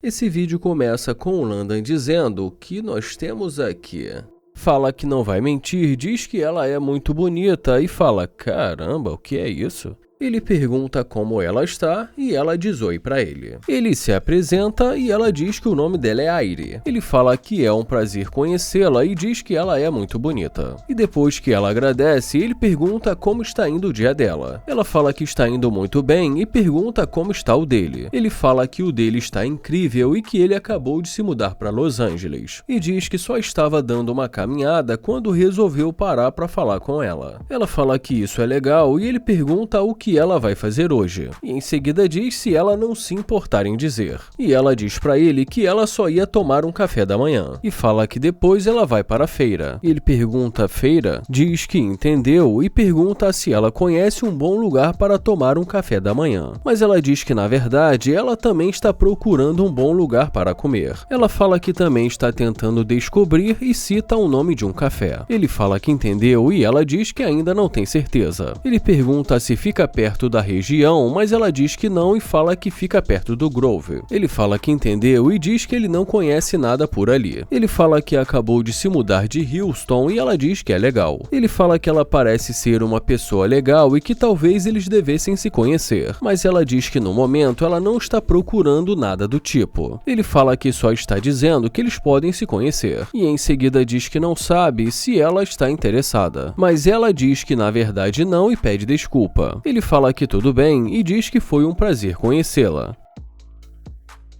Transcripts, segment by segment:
Esse vídeo começa com o Landan dizendo o que nós temos aqui. Fala que não vai mentir, diz que ela é muito bonita e fala, caramba, o que é isso? Ele pergunta como ela está e ela diz oi pra ele. Ele se apresenta e ela diz que o nome dela é Aire. Ele fala que é um prazer conhecê-la e diz que ela é muito bonita. E depois que ela agradece, ele pergunta como está indo o dia dela. Ela fala que está indo muito bem e pergunta como está o dele. Ele fala que o dele está incrível e que ele acabou de se mudar para Los Angeles. E diz que só estava dando uma caminhada quando resolveu parar para falar com ela. Ela fala que isso é legal e ele pergunta o que ela vai fazer hoje, e em seguida diz se ela não se importar em dizer. E ela diz pra ele que ela só ia tomar um café da manhã, e fala que depois ela vai para a feira. Ele pergunta feira, diz que entendeu e pergunta se ela conhece um bom lugar para tomar um café da manhã. Mas ela diz que na verdade ela também está procurando um bom lugar para comer. Ela fala que também está tentando descobrir e cita o nome de um café. Ele fala que entendeu e ela diz que ainda não tem certeza. Ele pergunta se fica perto da região, mas ela diz que não e fala que fica perto do Grove. Ele fala que entendeu e diz que ele não conhece nada por ali. Ele fala que acabou de se mudar de Houston e ela diz que é legal. Ele fala que ela parece ser uma pessoa legal e que talvez eles devessem se conhecer, mas ela diz que no momento ela não está procurando nada do tipo. Ele fala que só está dizendo que eles podem se conhecer, e em seguida diz que não sabe se ela está interessada, mas ela diz que na verdade não e pede desculpa. Ele fala que tudo bem e diz que foi um prazer conhecê-la.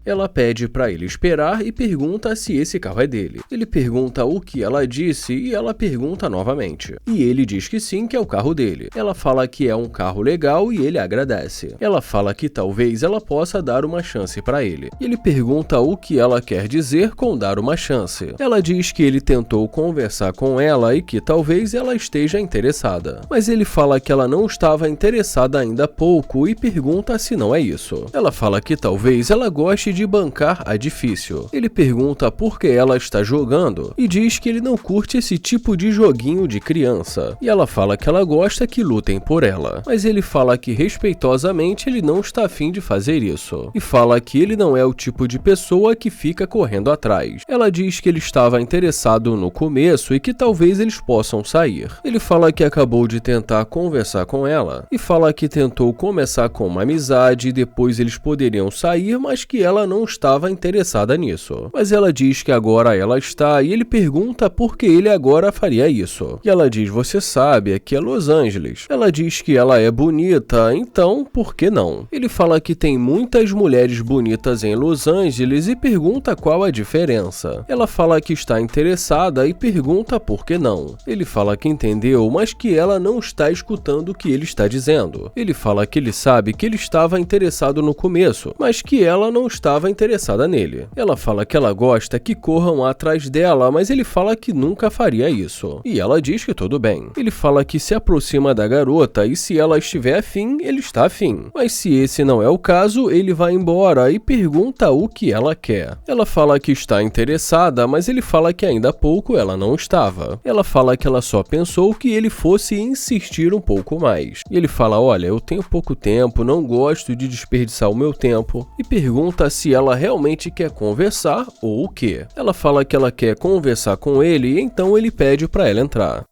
Ela pede para ele esperar e pergunta se esse carro é dele. Ele pergunta o que ela disse e ela pergunta novamente. E ele diz que sim, que é o carro dele. Ela fala que é um carro legal e ele agradece. Ela fala que talvez ela possa dar uma chance para ele. Ele pergunta o que ela quer dizer com dar uma chance. Ela diz que ele tentou conversar com ela e que talvez ela esteja interessada. Mas ele fala que ela não estava interessada ainda há pouco e pergunta se não é isso. Ela fala que talvez ela goste de bancar a difícil. Ele pergunta por que ela está jogando e diz que ele não curte esse tipo de joguinho de criança. E ela fala que ela gosta que lutem por ela. Mas ele fala que respeitosamente ele não está afim de fazer isso. E fala que ele não é o tipo de pessoa que fica correndo atrás. Ela diz que ele estava interessado no começo e que talvez eles possam sair. Ele fala que acabou de tentar conversar com ela e fala que tentou começar com uma amizade e depois eles poderiam sair, mas que ela não estava interessada nisso. Mas ela diz que agora ela está e ele pergunta por que ele agora faria isso. E ela diz, você sabe, aqui é Los Angeles. Ela diz que ela é bonita, então por que não? Ele fala que tem muitas mulheres bonitas em Los Angeles e pergunta qual a diferença. Ela fala que está interessada e pergunta por que não. Ele fala que entendeu, mas que ela não está escutando o que ele está dizendo. Ele fala que ele sabe que ele estava interessado no começo, mas que ela não estava interessada nele. Ela fala que ela gosta que corram atrás dela, mas ele fala que nunca faria isso. E ela diz que tudo bem. Ele fala que se aproxima da garota e se ela estiver afim, ele está afim. Mas se esse não é o caso, ele vai embora e pergunta o que ela quer. Ela fala que está interessada, mas ele fala que ainda há pouco ela não estava. Ela fala que ela só pensou que ele fosse insistir um pouco mais. E ele fala, olha, eu tenho pouco tempo, não gosto de desperdiçar o meu tempo. E pergunta se ela realmente quer conversar ou o quê. Ela fala que ela quer conversar com ele e então ele pede para ela entrar.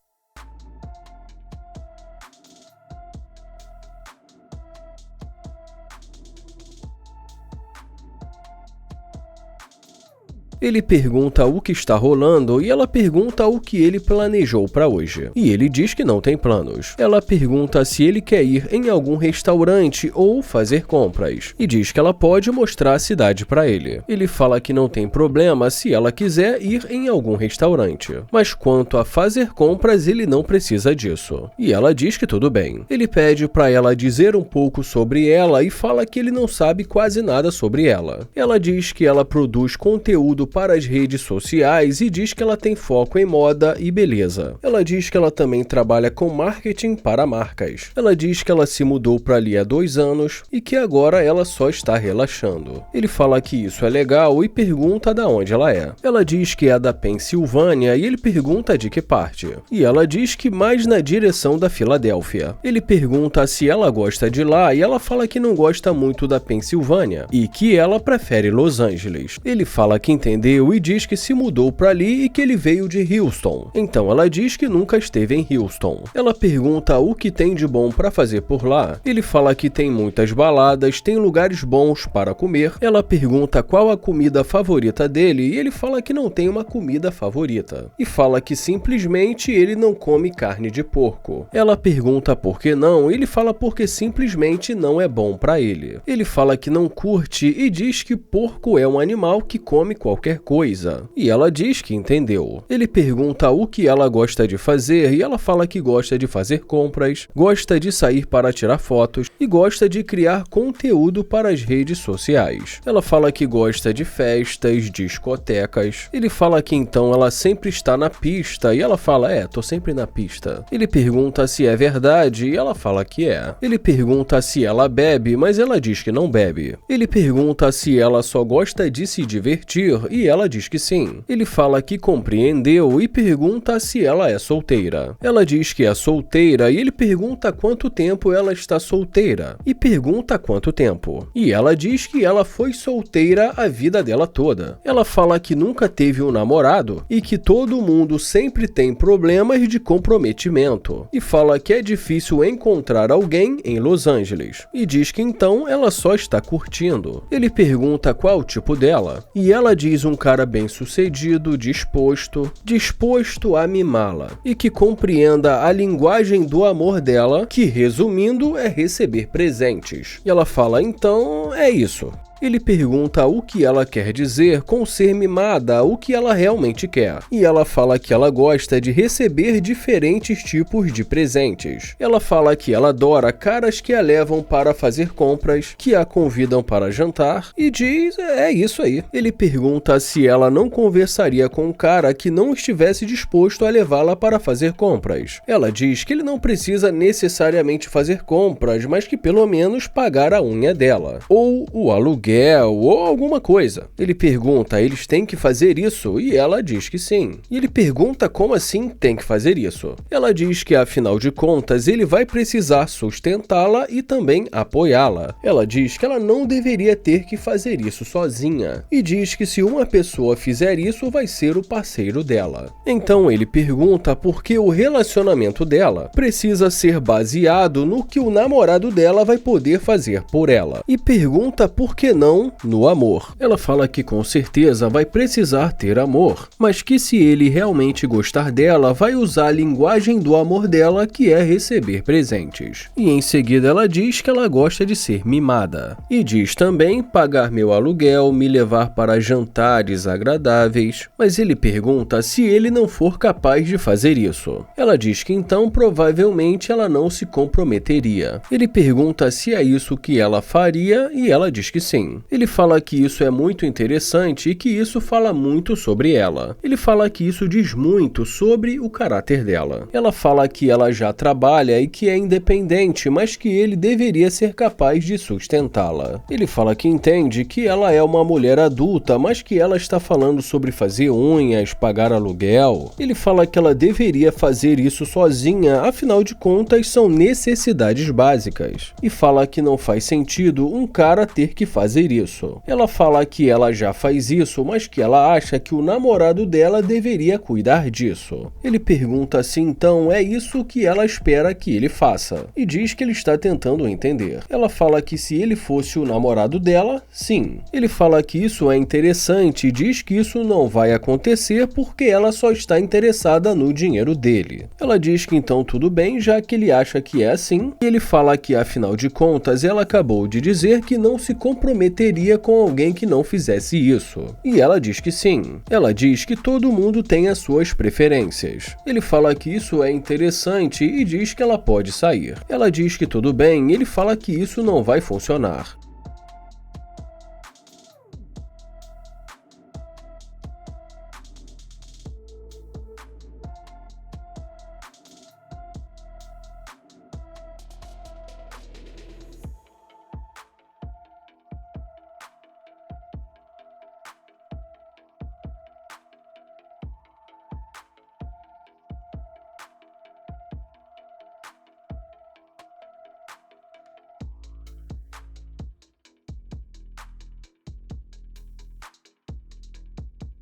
Ele pergunta o que está rolando e ela pergunta o que ele planejou para hoje. E ele diz que não tem planos. Ela pergunta se ele quer ir em algum restaurante ou fazer compras. E diz que ela pode mostrar a cidade para ele. Ele fala que não tem problema se ela quiser ir em algum restaurante. Mas quanto a fazer compras, ele não precisa disso. E ela diz que tudo bem. Ele pede para ela dizer um pouco sobre ela e fala que ele não sabe quase nada sobre ela. Ela diz que ela produz conteúdo para as redes sociais e diz que ela tem foco em moda e beleza. Ela diz que ela também trabalha com marketing para marcas. Ela diz que ela se mudou para ali há 2 anos e que agora ela só está relaxando. Ele fala que isso é legal e pergunta de onde ela é. Ela diz que é da Pensilvânia e ele pergunta de que parte. E ela diz que mais na direção da Filadélfia. Ele pergunta se ela gosta de lá e ela fala que não gosta muito da Pensilvânia e que ela prefere Los Angeles. Ele fala que entendeu e diz que se mudou para ali e que ele veio de Houston. Então ela diz que nunca esteve em Houston. Ela pergunta o que tem de bom para fazer por lá. Ele fala que tem muitas baladas, tem lugares bons para comer. Ela pergunta qual a comida favorita dele e ele fala que não tem uma comida favorita. E fala que simplesmente ele não come carne de porco. Ela pergunta por que não e ele fala porque simplesmente não é bom para ele. Ele fala que não curte e diz que porco é um animal que come qualquer coisa. E ela diz que entendeu. Ele pergunta o que ela gosta de fazer e ela fala que gosta de fazer compras, gosta de sair para tirar fotos e gosta de criar conteúdo para as redes sociais. Ela fala que gosta de festas, discotecas. Ele fala que então ela sempre está na pista e ela fala, tô sempre na pista. Ele pergunta se é verdade e ela fala que é. Ele pergunta se ela bebe, mas ela diz que não bebe. Ele pergunta se ela só gosta de se divertir e ela diz que sim. Ele fala que compreendeu e pergunta se ela é solteira. Ela diz que é solteira e ele pergunta quanto tempo ela está solteira e pergunta quanto tempo. E ela diz que ela foi solteira a vida dela toda. Ela fala que nunca teve um namorado e que todo mundo sempre tem problemas de comprometimento. E fala que é difícil encontrar alguém em Los Angeles. E diz que então ela só está curtindo. Ele pergunta qual o tipo dela. E ela diz um cara bem-sucedido, disposto a mimá-la. E que compreenda a linguagem do amor dela, que resumindo é receber presentes. E ela fala, então é isso. Ele pergunta o que ela quer dizer com ser mimada, o que ela realmente quer. E ela fala que ela gosta de receber diferentes tipos de presentes. Ela fala que ela adora caras que a levam para fazer compras, que a convidam para jantar e diz, é isso aí. Ele pergunta se ela não conversaria com um cara que não estivesse disposto a levá-la para fazer compras. Ela diz que ele não precisa necessariamente fazer compras, mas que pelo menos pagar a unha dela. Ou o aluguel ou alguma coisa. Ele pergunta, eles têm que fazer isso? E ela diz que sim. E ele pergunta como assim tem que fazer isso? Ela diz que afinal de contas ele vai precisar sustentá-la e também apoiá-la. Ela diz que ela não deveria ter que fazer isso sozinha. E diz que se uma pessoa fizer isso vai ser o parceiro dela. Então ele pergunta por que o relacionamento dela precisa ser baseado no que o namorado dela vai poder fazer por ela. E pergunta por que não no amor. Ela fala que com certeza vai precisar ter amor, mas que se ele realmente gostar dela, vai usar a linguagem do amor dela, que é receber presentes. E em seguida ela diz que ela gosta de ser mimada. E diz também pagar meu aluguel, me levar para jantares agradáveis, mas ele pergunta se ele não for capaz de fazer isso. Ela diz que então provavelmente ela não se comprometeria. Ele pergunta se é isso que ela faria e ela diz que sim. Ele fala que isso é muito interessante e que isso fala muito sobre ela. Ele fala que isso diz muito sobre o caráter dela. Ela fala que ela já trabalha e que é independente, mas que ele deveria ser capaz de sustentá-la. Ele fala que entende que ela é uma mulher adulta, mas que ela está falando sobre fazer unhas, pagar aluguel. Ele fala que ela deveria fazer isso sozinha, afinal de contas são necessidades básicas. E fala que não faz sentido um cara ter que fazer isso. Ela fala que ela já faz isso, mas que ela acha que o namorado dela deveria cuidar disso. Ele pergunta se então é isso que ela espera que ele faça, e diz que ele está tentando entender. Ela fala que se ele fosse o namorado dela, sim. Ele fala que isso é interessante e diz que isso não vai acontecer porque ela só está interessada no dinheiro dele. Ela diz que então tudo bem, já que ele acha que é assim, e ele fala que afinal de contas ela acabou de dizer que não se comprometeria com alguém que não fizesse isso. E ela diz que sim. Ela diz que todo mundo tem as suas preferências. Ele fala que isso é interessante e diz que ela pode sair. Ela diz que tudo bem e ele fala que isso não vai funcionar.